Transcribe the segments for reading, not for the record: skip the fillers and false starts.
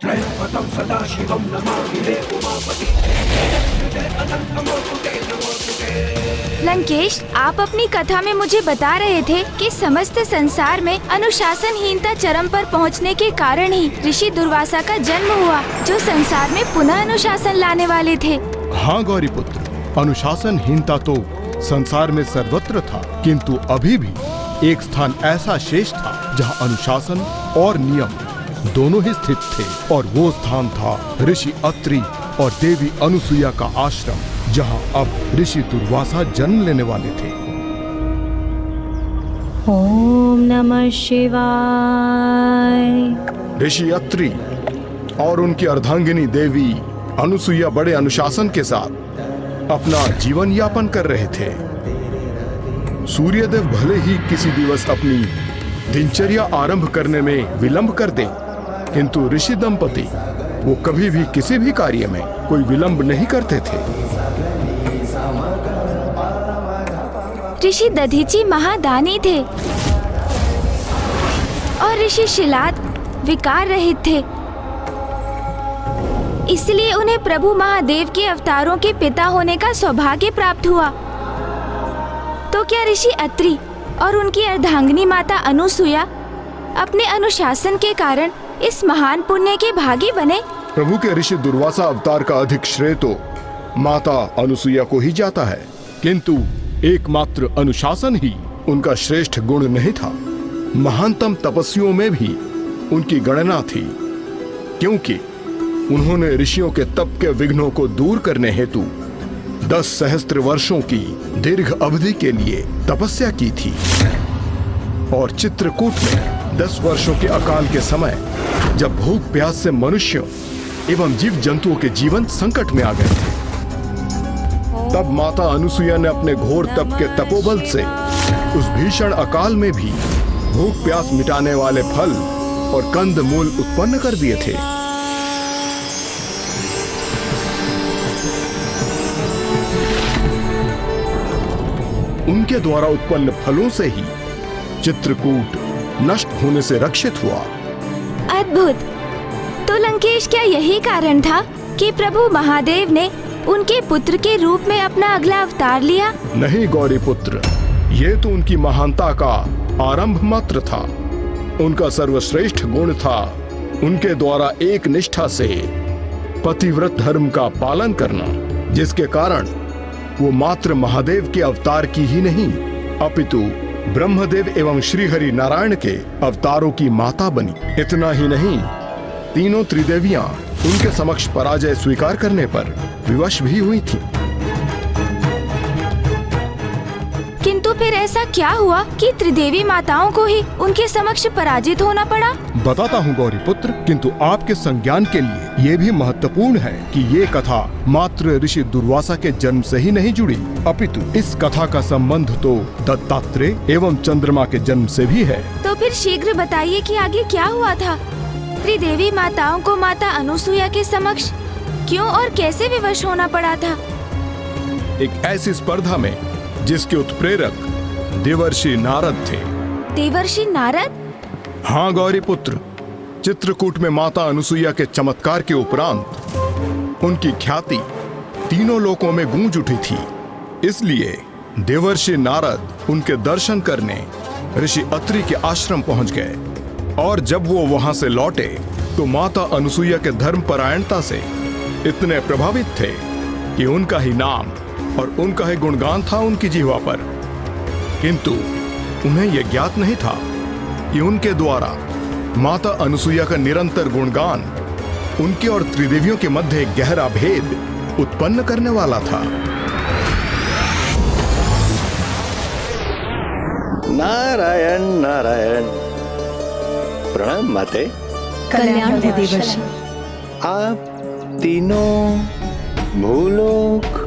त्रयंबकं सदाशिवं नमामि हे उमापति अनंतमूर्ते नमोस्तुते। लंकेश, आप अपनी कथा में मुझे बता रहे थे कि समस्त संसार में अनुशासनहीनता चरम पर पहुंचने के कारण ही ऋषि दुर्वासा का जन्म हुआ, जो संसार में पुनः अनुशासन लाने वाले थे। हाँ गौरी पुत्र, अनुशासनहीनता तो संसार में सर्वत्र था, किंतु अभी भी एक स्थान ऐसा शेष था जहाँ अनुशासन और नियम दोनों ही स्थित थे, और वो स्थान था ऋषि अत्रि और देवी अनुसुईया का आश्रम, जहाँ अब ऋषि दुर्वासा जन्म लेने वाले थे। ओम नमः शिवाय। ऋषि अत्रि और उनकी अर्धांगिनी देवी अनुसुईया बड़े अनुशासन के साथ अपना जीवन यापन कर रहे थे। सूर्यदेव भले ही किसी दिवस अपनी दिनचर्या आरंभ करने में विलंब कर दें, किंतु ऋषि दंपति वो कभी भी किसी भी कार्य में कोई विलंब नहीं करते थे। ऋषि दधीची महादानी थे और ऋषि शिलाद विकार रहित थे, इसलिए उन्हें प्रभु महादेव के अवतारों के पिता होने का सौभाग्य प्राप्त हुआ। तो क्या ऋषि अत्रि और उनकी अर्धांगिनी माता अनुसुईया अपने अनुशासन के कारण इस महान पुण्य के भागी बने? प्रभु के ऋषि दुर्वासा अवतार का अधिक श्रेय तो माता अनुसुईया को ही जाता है, किंतु एकमात्र अनुशासन ही उनका श्रेष्ठ गुण नहीं था। महानतम तपस्वियों में भी उनकी गणना थी, क्योंकि उन्होंने ऋषियों के तप के विघ्नों को दूर करने हेतु 10 सहस्त्र वर्षों की दीर्घ अवधि के लिए तपस्या की थी, और चित्रकूट में 10 वर्षों के अकाल के समय जब भूख प्यास से मनुष्यों एवं जीव जंतुओं के जीवन संकट में आ गए थे, तब माता अनुसुईया ने अपने घोर तप के तपोबल से उस भीषण अकाल में भी भूख प्यास मिटाने वाले फल और कंद मूल उत्पन्न कर दिए थे। उनके द्वारा उत्पन्न फलों से ही चित्रकूट नष्ट होने से रक्षित हुआ। अद्भुत। तो लंकेश, क्या यही कारण था कि प्रभु महादेव ने उनके पुत्र के रूप में अपना अगला अवतार लिया? नहीं गौरी पुत्र, ये तो उनकी महानता का आरंभ मात्र था। उनका सर्वश्रेष्ठ गुण था उनके द्वारा एक निष्ठा से पतिव्रत धर्म का पालन करना, जिसके कारण वो मात्र महादेव के अवतार की ही नहीं, अपितु ब्रह्मदेव एवं श्री हरि नारायण के अवतारों की माता बनी। इतना ही नहीं, तीनों त्रिदेवियां उनके समक्ष पराजय स्वीकार करने पर विवश भी हुई थीं। किंतु फिर ऐसा क्या हुआ कि त्रिदेवी माताओं को ही उनके समक्ष पराजित होना पड़ा? बताता हूँ गौरी पुत्र, किंतु आपके संज्ञान के लिए ये भी महत्वपूर्ण है कि ये कथा मात्र ऋषि दुर्वासा के जन्म से ही नहीं जुड़ी, अपितु इस कथा का संबंध तो दत्तात्रेय एवं चंद्रमा के जन्म से भी है। तो फिर शीघ्र बताइए कि आगे क्या हुआ था? त्रिदेवी माताओं को माता अनुसुईया के समक्ष क्यों और कैसे विवश होना पड़ा था? एक ऐसी स्पर्धा में जिसके उत्प्रेरक देवर्षि नारद थे। देवर्षि नारद? हाँ गौरी पुत्र, चित्रकूट में माता अनुसुईया के चमत्कार के उपरांत उनकी ख्याति तीनों लोकों में गूंज उठी थी। इसलिए देवर्षि नारद उनके दर्शन करने ऋषि अत्रि के आश्रम पहुंच गए, और जब वो वहां से लौटे तो माता अनुसुईया के धर्म परायणता से इतने प्रभावित थे कि उनका ही नाम और उनका ही गुणगान था उनकी जिह्वा पर, किंतु उन्हें यह ज्ञात नहीं था कि उनके द्वारा माता अनुसुईया का निरंतर गुणगान उनके और त्रिदेवियों के मध्य एक गहरा भेद उत्पन्न करने वाला था। नारायण नारायण। प्रणाम माते। कल्याण हो देवर्षि। आप तीनों भूलोक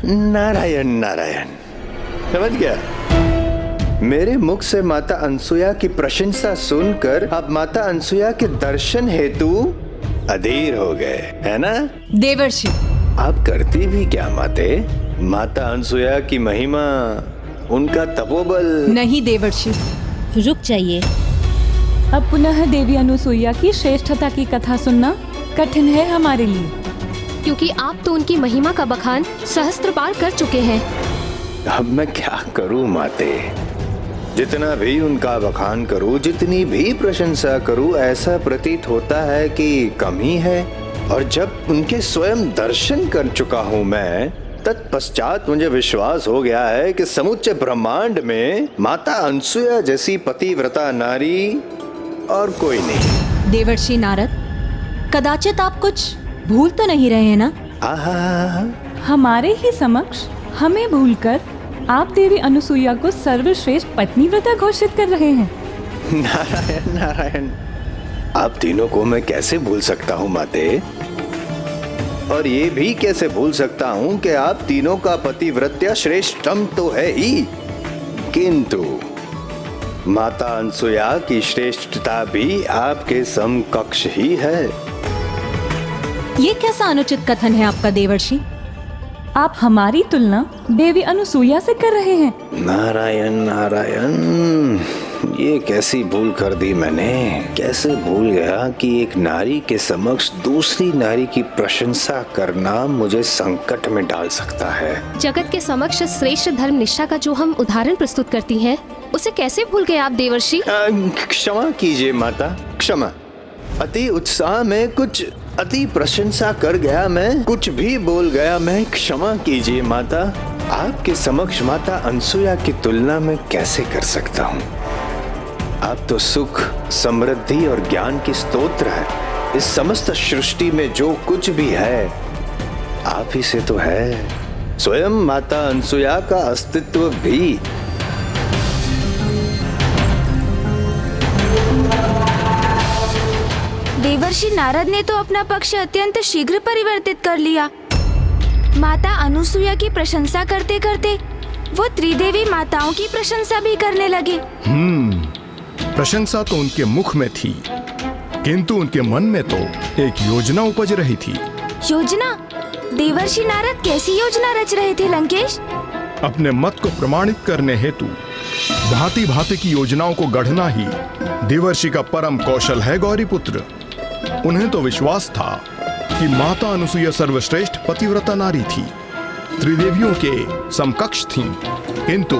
नारायण नारायण। समझ गया। मेरे मुख से माता अनुसुईया की प्रशंसा सुनकर अब माता अनुसुईया के दर्शन हेतु अधीर हो गए, है ना? देवर्षि, आप करती भी क्या माते? माता अनसुया की महिमा, उनका तपोबल। नहीं देवर्षि, रुक जाइए। अब पुनः देवी अनुसुईया की श्रेष्ठता की कथा सुनना कठिन है हमारे लिए, क्योंकि आप तो उनकी महिमा का बखान सहस्त्र बार कर चुके हैं। अब मैं क्या करूं माते? जितना भी उनका बखान करूं, जितनी भी प्रशंसा करूं, ऐसा प्रतीत होता है कि कमी है। और जब उनके स्वयं दर्शन कर चुका हूं मैं, तत्पश्चात मुझे विश्वास हो गया है कि समुच्चय ब्रह्मांड में माता अनसुया जैसी पतिव्रता नारी और कोई नहीं। देवर्षि नारद, कदाचित आप कुछ भूल तो नहीं रहे हैं ना? आहा, हमारे ही समक्ष हमें भूलकर आप देवी अनुसुईया को सर्वश्रेष्ठ पत्नीव्रता घोषित कर रहे हैं। नारायण नारायण, आप तीनों को मैं कैसे भूल सकता हूँ माते? और ये भी कैसे भूल सकता हूँ कि आप तीनों का पतिव्रत्या श्रेष्ठतम तो है ही, किंतु माता अनसुया की श्रेष्ठता भी आपके समकक्ष ही है। ये कैसा अनुचित कथन है आपका देवर्षि? आप हमारी तुलना देवी अनुसुईया से कर रहे हैं। नारायण नारायण, ये कैसी भूल कर दी मैंने? कैसे भूल गया कि एक नारी के समक्ष दूसरी नारी की प्रशंसा करना मुझे संकट में डाल सकता है। जगत के समक्ष श्रेष्ठ धर्म निष्ठा का जो हम उदाहरण प्रस्तुत करती हैं, उसे कैसे भूल गए आप देवर्षि? क्षमा कीजिए माता, क्षमा। अति उत्साह में कुछ अति प्रशंसा कर गया मैं, कुछ भी बोल गया मैं, क्षमा कीजिए माता। आपके समक्ष माता अनसुया की तुलना में कैसे कर सकता हूँ? आप तो सुख, समृद्धि और ज्ञान की स्तोत्र है। इस समस्त सृष्टि में जो कुछ भी है, आप ही से तो है। स्वयं माता अनसुया का अस्तित्व भी। देवर्षि नारद ने तो अपना पक्ष अत्यंत शीघ्र परिवर्तित कर लिया। माता अनुसुईया की प्रशंसा करते करते वो त्रिदेवी माताओं की प्रशंसा भी करने लगे। प्रशंसा तो उनके मुख में थी, किंतु उनके मन में तो एक योजना उपज रही थी। योजना? देवर्षि नारद कैसी योजना रच रहे थे लंकेश? अपने मत को प्रमाणित करने हेतु भांति भांति की योजनाओं को गढ़ना ही देवर्षि का परम कौशल है गौरीपुत्र। उन्हें तो विश्वास था कि माता अनुसुईया सर्वश्रेष्ठ पतिव्रता नारी थी, त्रिदेवियों के समकक्ष थीं, किंतु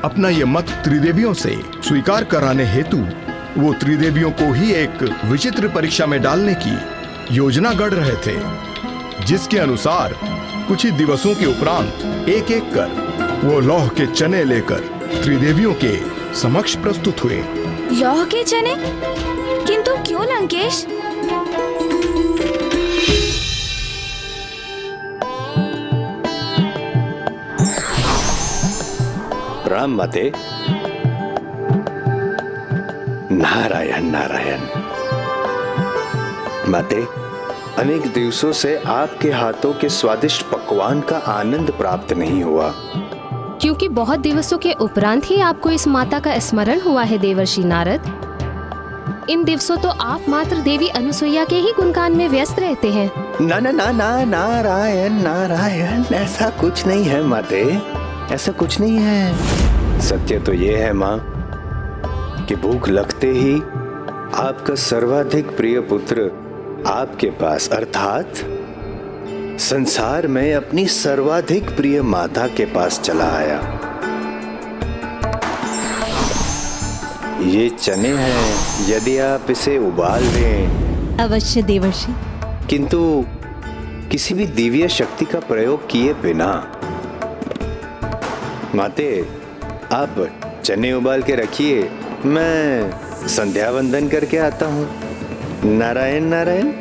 अपना ये मत त्रिदेवियों से स्वीकार कराने हेतु वो त्रिदेवियों को ही एक विचित्र परीक्षा में डालने की योजना गढ़ रहे थे, जिसके अनुसार कुछ ही दिवसों के उपरांत एक एक कर वो लौह के चने लेकर त्रिदेवियों के समक्ष प्रस्तुत हुए। लौह के चने? किंतु क्यों लंकेश? राम माते। नारायण नारायण। माते, अनेक दिवसों से आपके हाथों के स्वादिष्ट पकवान का आनंद प्राप्त नहीं हुआ। क्योंकि बहुत दिवसों के उपरांत ही आपको इस माता का स्मरण हुआ है देवर्षि नारद। इन दिवसों तो आप मात्र देवी अनुसुईया के ही गुणगान में व्यस्त रहते हैं। ना ना ना ना, नारायण नारायण, ऐसा कुछ नहीं है माते, ऐसा कुछ नहीं है। सत्य तो ये है माँ कि भूख लगते ही आपका सर्वाधिक प्रिय पुत्र आपके पास, अर्थात संसार में अपनी सर्वाधिक प्रिय माता के पास चला आया। ये चने हैं, यदि आप इसे उबाल लें। अवश्य देवर्षि। किंतु किसी भी दिव्य शक्ति का प्रयोग किए बिना। माते, आप चने उबाल के रखिए, मैं संध्या वंदन करके आता हूँ। नारायण नारायण।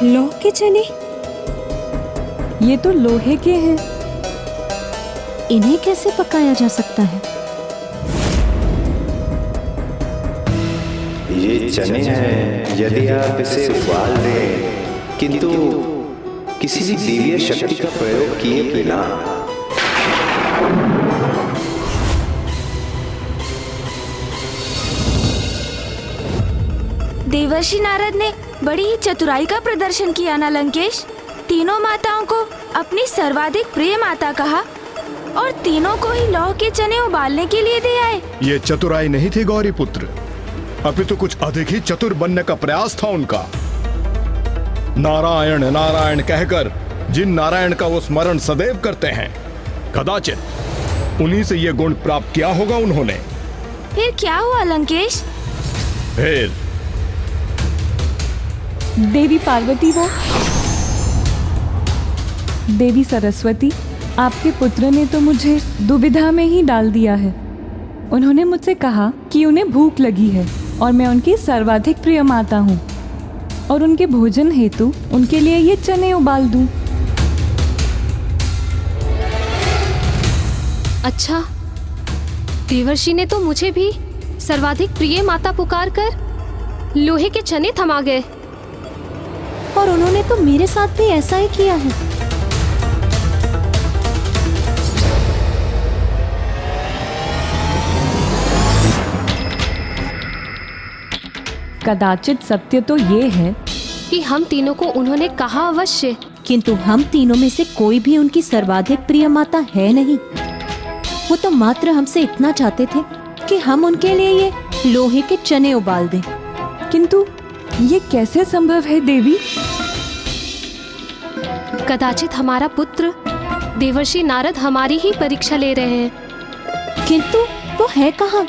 लौह के चने? ये तो लोहे के हैं। इन्हें कैसे पकाया जा सकता है? ये चने हैं, यदि आप इसे उबाल दें, किंतु किसी भी दिव्य शक्ति का प्रयोग किए बिना। देवर्षि नारद ने बड़ी ही चतुराई का प्रदर्शन किया ना लंकेश। तीनों माताओं को अपनी सर्वाधिक प्रिय माता कहा और तीनों को ही लौह के चने उबालने के लिए दे आए। ये चतुराई नहीं थी गौरी पुत्र, अपितु कुछ अधिक ही चतुर बनने का प्रयास था उनका। नारायण नारायण कहकर जिन नारायण का वो स्मरण सदैव करते हैं, कदाचित उन्हीं से ये गुण प्राप्त किया होगा उन्होंने। फिर क्या हुआ लंकेश? फिर देवी पार्वती वो देवी सरस्वती, आपके पुत्र ने तो मुझे दुविधा में ही डाल दिया है। उन्होंने मुझसे कहा कि उन्हें भूख लगी है और मैं उनकी सर्वाधिक प्रिय माता हूँ और उनके भोजन हेतु उनके लिए ये चने उबाल दूं। अच्छा, देवर्षि ने तो मुझे भी सर्वाधिक प्रिय माता पुकार कर लोहे के चने थमा गए। और उन्होंने तो मेरे साथ भी ऐसा ही किया है। कदाचित सत्य तो ये है कि हम तीनों को उन्होंने कहा अवश्य, किंतु हम तीनों में से कोई भी उनकी सर्वाधिक प्रिय माता है नहीं। वो तो मात्र हमसे इतना चाहते थे कि हम उनके लिए ये लोहे के चने उबाल दें। किंतु ये कैसे संभव है देवी? कदाचित हमारा पुत्र देवर्षि नारद हमारी ही परीक्षा ले रहे हैं। किंतु वो है कहाँ?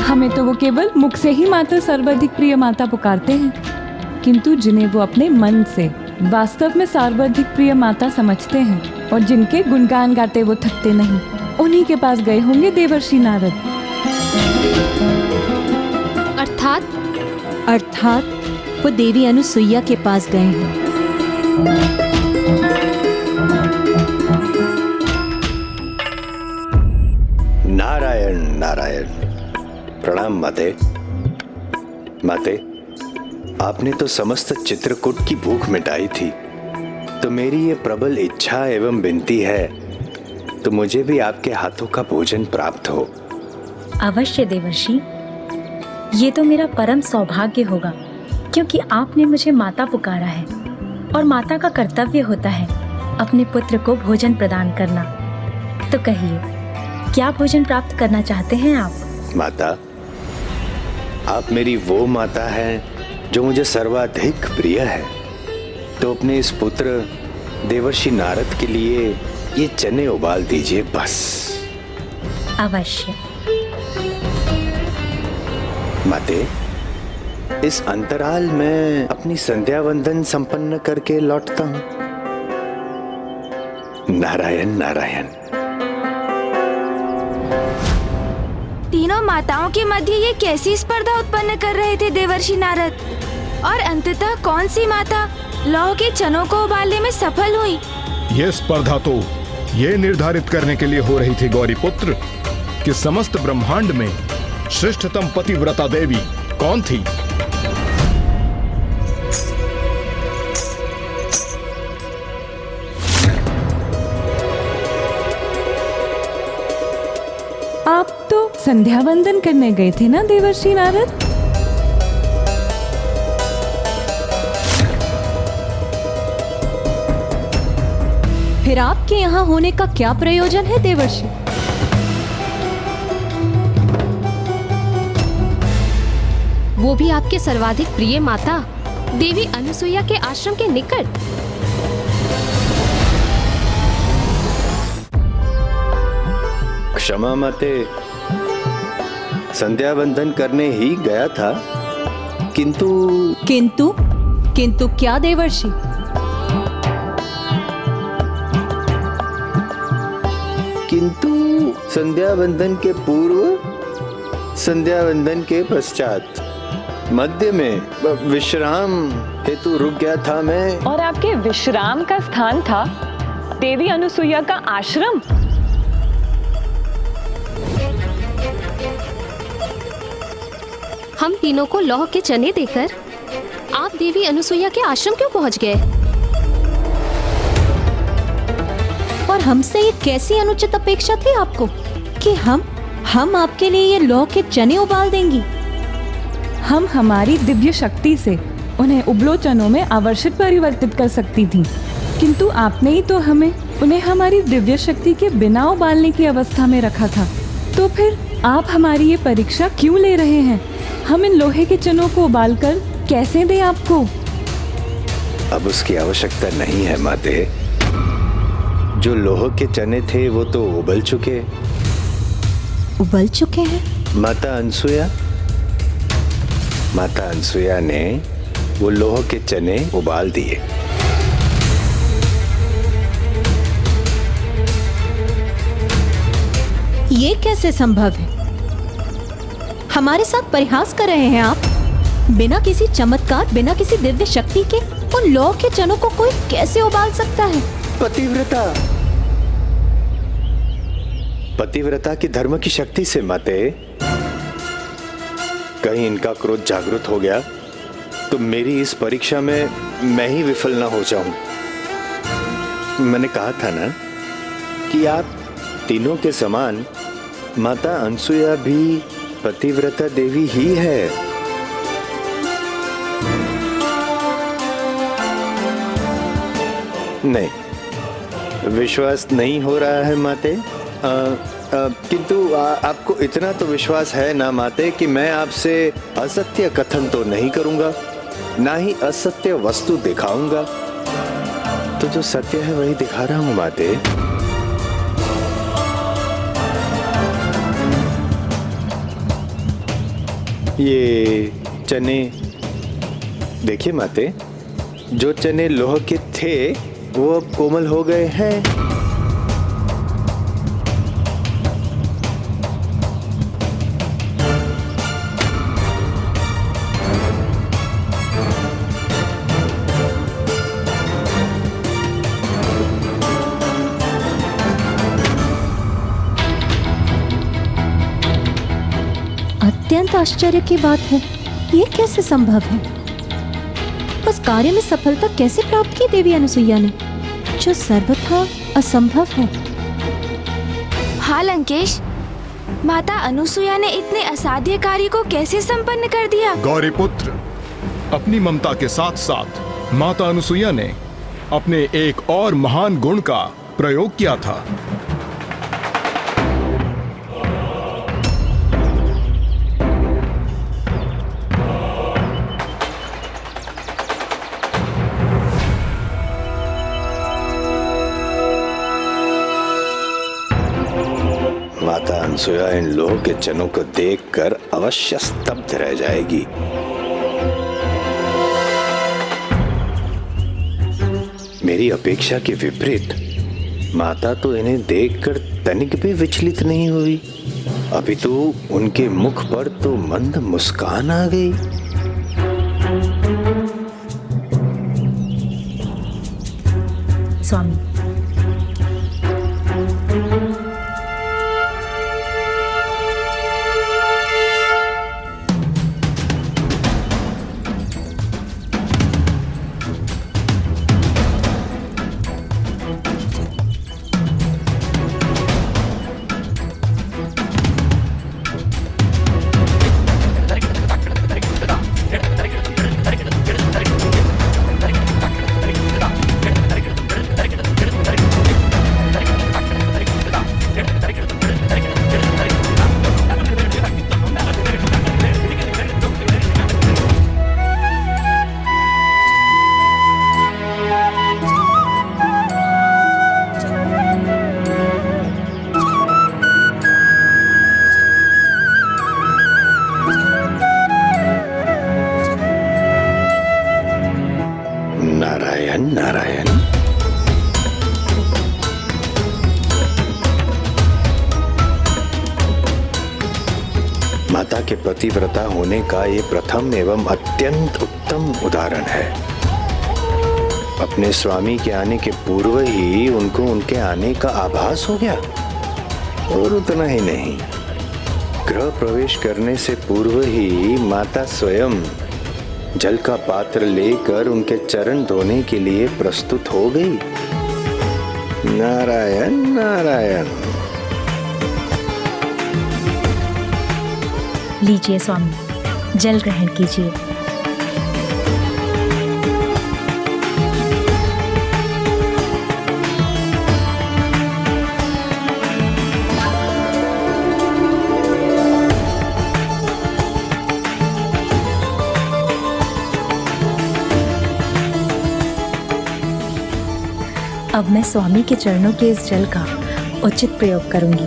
हमें तो वो केवल मुख से ही माता सर्वाधिक प्रिय माता पुकारते हैं, किंतु जिन्हें वो अपने मन से वास्तव में सर्वाधिक प्रिय माता समझते हैं और जिनके गुणगान गाते वो थकते नहीं, उन्हीं के पास गए होंगे देवर्षि नारद। अर्थात वो देवी अनुसुईया के पास गए हैं। नारायण नारायण। प्रणाम माते। माते, आपने तो समस्त चित्रकूट की भूख मिटाई थी, तो मेरी ये प्रबल इच्छा एवं विनती है तो मुझे भी आपके हाथों का भोजन प्राप्त हो। अवश्य देवर्षि, ये तो मेरा परम सौभाग्य होगा, क्योंकि आपने मुझे माता पुकारा है और माता का कर्तव्य होता है अपने पुत्र को भोजन प्रदान करना। तो कहिए, क्या भोजन प्राप्त करना चाहते हैं आप? माता, आप मेरी वो माता हैं जो मुझे सर्वाधिक प्रिय है, तो अपने इस पुत्र देवर्षि नारद के लिए ये चने उबाल दीजिए बस। अवश्य। माते, इस अंतराल में अपनी संध्या वंदन संपन्न करके लौटता हूँ। नारायण नारायण। तीनों माताओं के मध्य ये कैसी स्पर्धा उत्पन्न कर रहे थे देवर्षि नारद? और अंततः कौन सी माता लौह के चनों को उबालने में सफल हुई? ये स्पर्धा तो ये निर्धारित करने के लिए हो रही थी गौरी पुत्र कि समस्त ब्रह्मांड में श्रेष्ठतम पतिव्रता देवी कौन थी। आप तो संध्या वंदन करने गए थे ना देवर्षि नारद? फिर आपके यहाँ होने का क्या प्रयोजन है देवर्षि? वो भी आपके सर्वाधिक प्रिय माता देवी अनुसुईया के आश्रम के निकट। क्षमा माते, संध्या वंदन करने ही गया था, किंतु क्या देवर्षि? किंतु संध्या वंदन के पूर्व, संध्या वंदन के पश्चात, मध्य में विश्राम हेतु रुक गया था मैं। और आपके विश्राम का स्थान था देवी अनुसुईया का आश्रम। हम तीनों को लौह के चने देकर आप देवी अनुसुईया के आश्रम क्यों पहुंच गए? और हमसे ये कैसी अनुचित अपेक्षा थी आपको कि हम आपके लिए ये लौह के चने उबाल देंगी? हम हमारी दिव्य शक्ति से उन्हें उबलो चनों में आवर्षित परिवर्तित कर सकती थी, किंतु आपने ही तो हमें उन्हें हमारी दिव्य शक्ति के बिना उबालने की अवस्था में रखा था। तो फिर आप हमारी ये परीक्षा क्यों ले रहे हैं? हम इन लोहे के चनों को उबालकर कैसे दें आपको? अब उसकी आवश्यकता नहीं है माते। जो लोह के चने थे वो तो उबल चुके हैं। माता अनसुया ने वो लोह के चने उबाल दिए। ये कैसे संभव है? हमारे साथ परिहास कर रहे हैं आप? बिना किसी चमत्कार, बिना किसी दिव्य शक्ति के उन लौह के चनों को कोई कैसे उबाल सकता है? पतिव्रता की धर्म की शक्ति से माते। कहीं इनका क्रोध जागृत हो गया तो मेरी इस परीक्षा में मैं ही विफल ना हो जाऊं। मैंने कहा था ना कि आप तीनों के समान माता अनसुया भी पतिव्रता देवी ही है। नहीं, विश्वास नहीं हो रहा है माते। किंतु आपको इतना तो विश्वास है ना माते कि मैं आपसे असत्य कथन तो नहीं करूंगा, ना ही असत्य वस्तु दिखाऊंगा। तो जो सत्य है वही दिखा रहा हूं माते। ये चने देखिए माते, जो चने लोह के थे वो अब कोमल हो गए हैं। अत्यंत आश्चर्य की बात है, ये कैसे संभव है? उस कार्य में सफलता कैसे प्राप्त की देवी अनुसुईया ने, जो सर्वथा असंभव है? हाँ लंकेश, माता अनुसुईया ने इतने असाध्य कार्य को कैसे संपन्न कर दिया? गौरीपुत्र, अपनी ममता के साथ साथ माता अनुसुईया ने अपने एक और महान गुण का प्रयोग किया था। माता अनसुया इन लोह के चनों को देखकर अवश्य स्तब्ध रह जाएगी। मेरी अपेक्षा के विपरीत माता तो इन्हें देखकर तनिक भी विचलित नहीं हुई। अभी तो उनके मुख पर तो मंद मुस्कान आ गई। स्वामी, नारायण नारायण। माता के पतिव्रता होने का ये प्रथम एवं अत्यंत उत्तम उदाहरण है। अपने स्वामी के आने के पूर्व ही उनको उनके आने का आभास हो गया। और उतना ही नहीं, गृह प्रवेश करने से पूर्व ही माता स्वयं जल का पात्र लेकर उनके चरण धोने के लिए प्रस्तुत हो गई। नारायण नारायण। लीजिए स्वामी, जल ग्रहण कीजिए। अब मैं स्वामी के चरणों के इस जल का उचित प्रयोग करूंगी।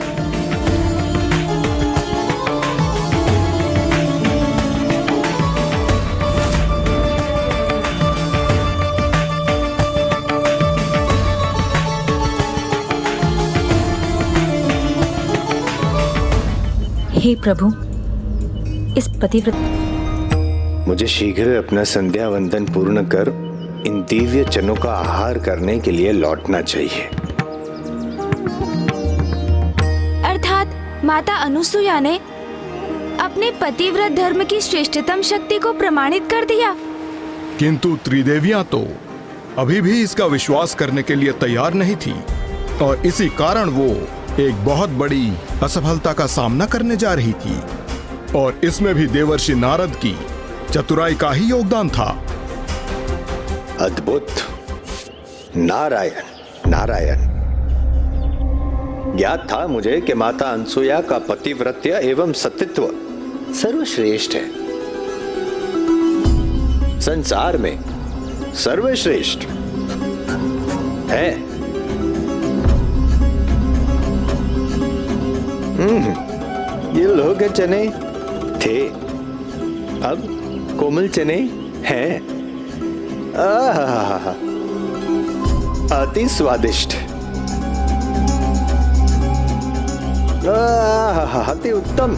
हे प्रभु, इस पतिव्रत मुझे शीघ्र अपना संध्या वंदन पूर्ण कर इन दिव्य चनों का आहार करने के लिए लौटना चाहिए। अर्थात माता अनुसुया ने अपने पतिव्रत धर्म की श्रेष्ठतम शक्ति को प्रमाणित कर दिया। किंतु त्रिदेवियां तो अभी भी इसका विश्वास करने के लिए तैयार नहीं थी और इसी कारण वो एक बहुत बड़ी असफलता का सामना करने जा रही थी। और इसमें भी देवर्षि नारद की चतुराई का ही योगदान था। अद्भुत। नारायण नारायण। ज्ञात था मुझे कि माता अनसुया का पतिव्रत्य एवं सतीत्व सर्वश्रेष्ठ है, संसार में सर्वश्रेष्ठ है। ये लोग चने थे, अब कोमल चने हैं। अति स्वादिष्ट, अति उत्तम,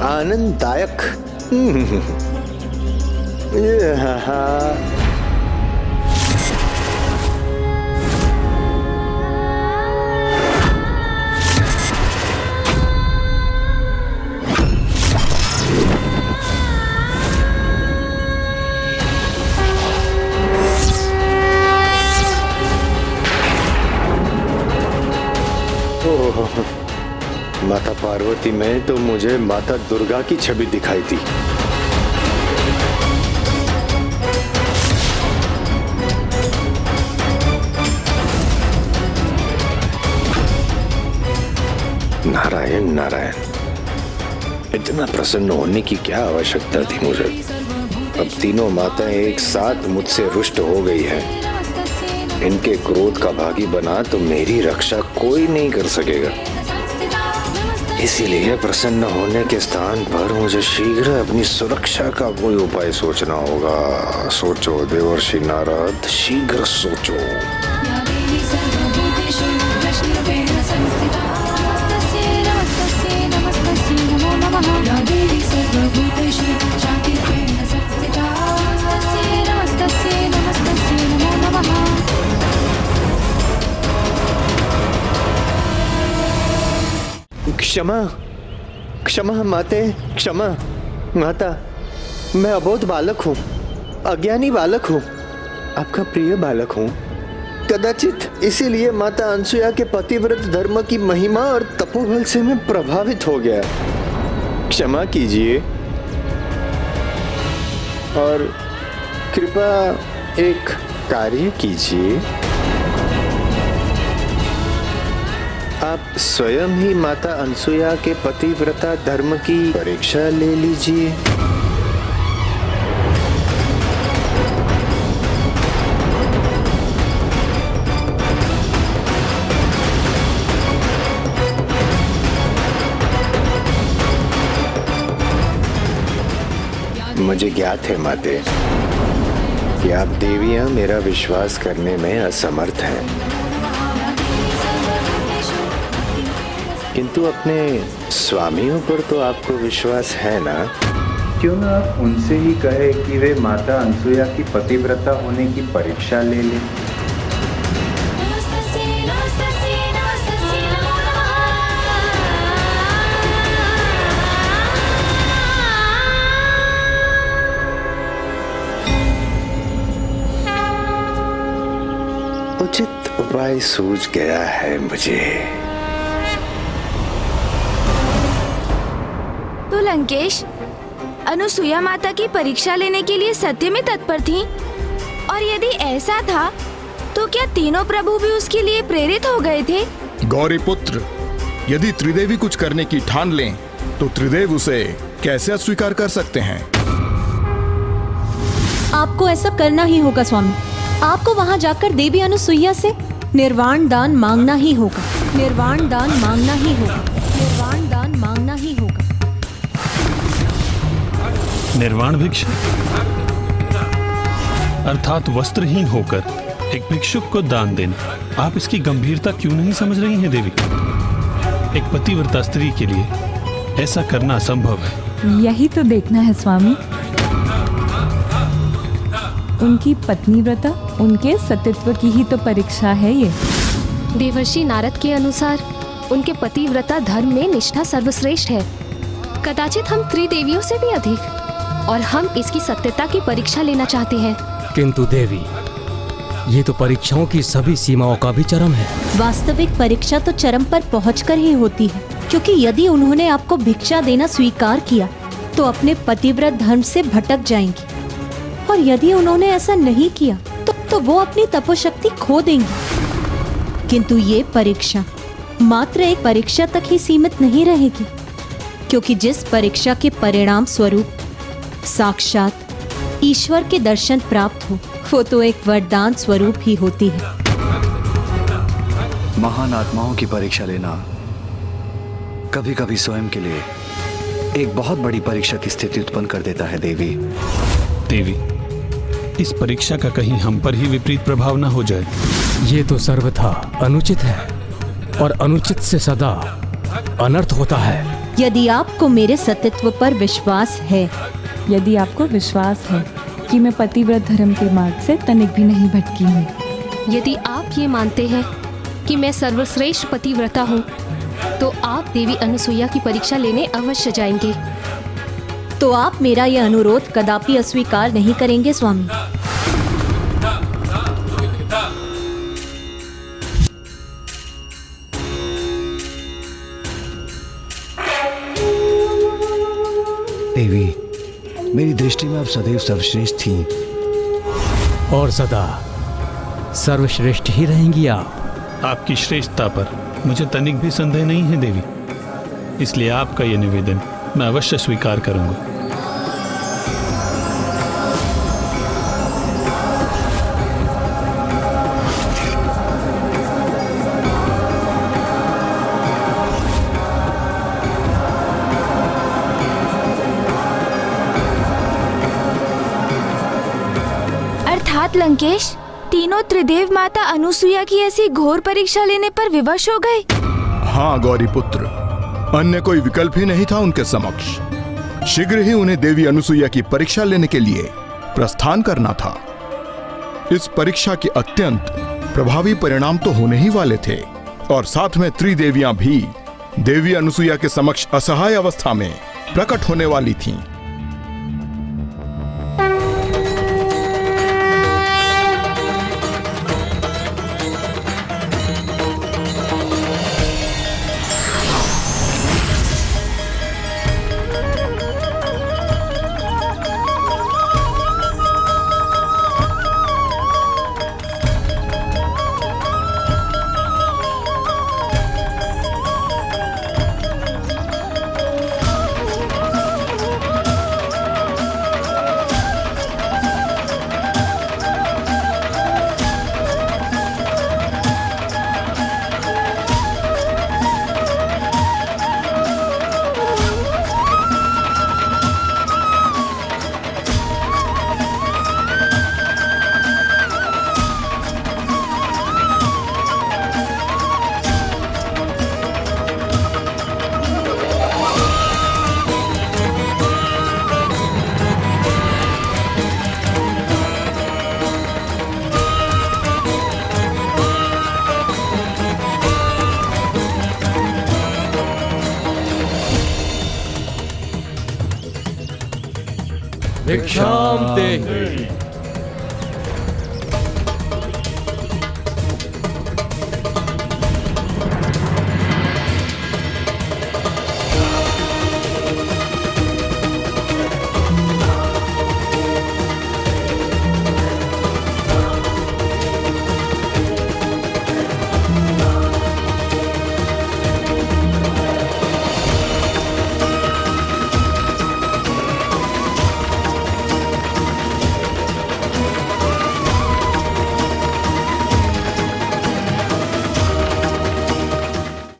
आनंददायक। माता पार्वती में तो मुझे माता दुर्गा की छवि दिखाई दी। नारायण नारायण। इतना प्रसन्न होने की क्या आवश्यकता थी मुझे। अब तीनों माताएं एक साथ मुझसे रुष्ट हो गई है। इनके क्रोध का भागी बना तो मेरी रक्षा कोई नहीं कर सकेगा। इसीलिए प्रसन्न होने के स्थान पर मुझे शीघ्र अपनी सुरक्षा का कोई उपाय सोचना होगा। सोचो देवर्षि नारद, शीघ्र सोचो। क्षमा क्षमा माते, क्षमा माता। मैं अबोध बालक हूँ, अज्ञानी बालक हूँ, आपका प्रिय बालक हूँ। कदाचित इसीलिए माता अनसुया के पतिव्रत धर्म की महिमा और तपोबल से मैं प्रभावित हो गया। क्षमा कीजिए और कृपा एक कार्य कीजिए। आप स्वयं ही माता अनसुया के पतिव्रता धर्म की परीक्षा ले लीजिए। मुझे ज्ञात है माते कि आप देवियां मेरा विश्वास करने में असमर्थ हैं, किंतु अपने स्वामियों पर तो आपको विश्वास है ना? क्यों ना आप उनसे ही कहे कि वे माता अनसुया की पतिव्रता होने की परीक्षा ले लें। उचित उपाय सूझ गया है मुझे। तो लंकेश अनुसुईया माता की परीक्षा लेने के लिए सत्य में तत्पर थीं? और यदि ऐसा था तो क्या तीनों प्रभु भी उसके लिए प्रेरित हो गए थे? गौरी पुत्र, यदि त्रिदेवी कुछ करने की ठान लें तो त्रिदेव उसे कैसे अस्वीकार कर सकते हैं? आपको ऐसा करना ही होगा स्वामी। आपको वहां जाकर देवी अनुसुईया से निर्वाण दान मांगना ही होगा। निर्वाण दान मांगना ही होगा। निर्वाण दान मांगना ही होगा। निर्वाण भिक्षा अर्थात वस्त्रहीन होकर एक भिक्षुक को दान देना। आप इसकी गंभीरता क्यों नहीं समझ रही हैं देवी? एक पतिव्रता स्त्री के लिए ऐसा करना असंभव है। यही तो देखना है स्वामी। उनकी पत्नी व्रता, उनके सतीत्व की ही तो परीक्षा है ये। देवर्षि नारद के अनुसार उनके पतिव्रता धर्म में निष्ठा सर्वश्रेष्ठ है, कदाचित हम त्रिदेवियों से भी अधिक, और हम इसकी सत्यता की परीक्षा लेना चाहते हैं। किंतु देवी, ये तो परीक्षाओं की सभी सीमाओं का भी चरम है। वास्तविक परीक्षा तो चरम पर पहुंचकर ही होती है, क्योंकि यदि उन्होंने आपको भिक्षा देना स्वीकार किया तो अपने पतिव्रत धर्म से भटक जाएंगी, और यदि उन्होंने ऐसा नहीं किया तो वो अपनी तपोशक्ति खो देंगी। किंतु ये परीक्षा मात्र एक परीक्षा तक ही सीमित नहीं रहेगी, क्योंकि जिस परीक्षा के परिणाम स्वरूप साक्षात ईश्वर के दर्शन प्राप्त हो, वो तो एक वरदान स्वरूप ही होती है। महान आत्माओं की परीक्षा लेना कभी कभी स्वयं के लिए एक बहुत बड़ी परीक्षा की स्थिति उत्पन्न कर देता है देवी। देवी, इस परीक्षा का कहीं हम पर ही विपरीत प्रभाव न हो जाए। ये तो सर्वथा अनुचित है, और अनुचित से सदा अनर्थ होता है। यदि आपको मेरे सतीत्व पर विश्वास है, यदि आपको विश्वास है कि मैं पतिव्रत धर्म के मार्ग से तनिक भी नहीं भटकी हूँ, यदि आप ये मानते हैं कि मैं सर्वश्रेष्ठ पतिव्रता हूँ, तो आप देवी अनुसुईया की परीक्षा लेने अवश्य जाएंगे। तो आप मेरा यह अनुरोध कदापि अस्वीकार नहीं करेंगे स्वामी। देवी, मेरी दृष्टि में आप सदैव सर्वश्रेष्ठ थी, और सदा सर्वश्रेष्ठ ही रहेंगी आप। आपकी श्रेष्ठता पर मुझे तनिक भी संदेह नहीं है देवी, इसलिए आपका यह निवेदन मैं अवश्य स्वीकार करूंगा। अर्थात लंकेश, तीनों त्रिदेव माता अनुसुईया की ऐसी घोर परीक्षा लेने पर विवश हो गए। हाँ गौरी पुत्र, अन्य कोई विकल्प ही नहीं था उनके समक्ष। शीघ्र ही उन्हें देवी अनुसुईया की परीक्षा लेने के लिए प्रस्थान करना था। इस परीक्षा के अत्यंत प्रभावी परिणाम तो होने ही वाले थे, और साथ में त्रिदेवियां भी देवी अनुसुईया के समक्ष असहाय अवस्था में प्रकट होने वाली थीं। भिक्षाम देहि।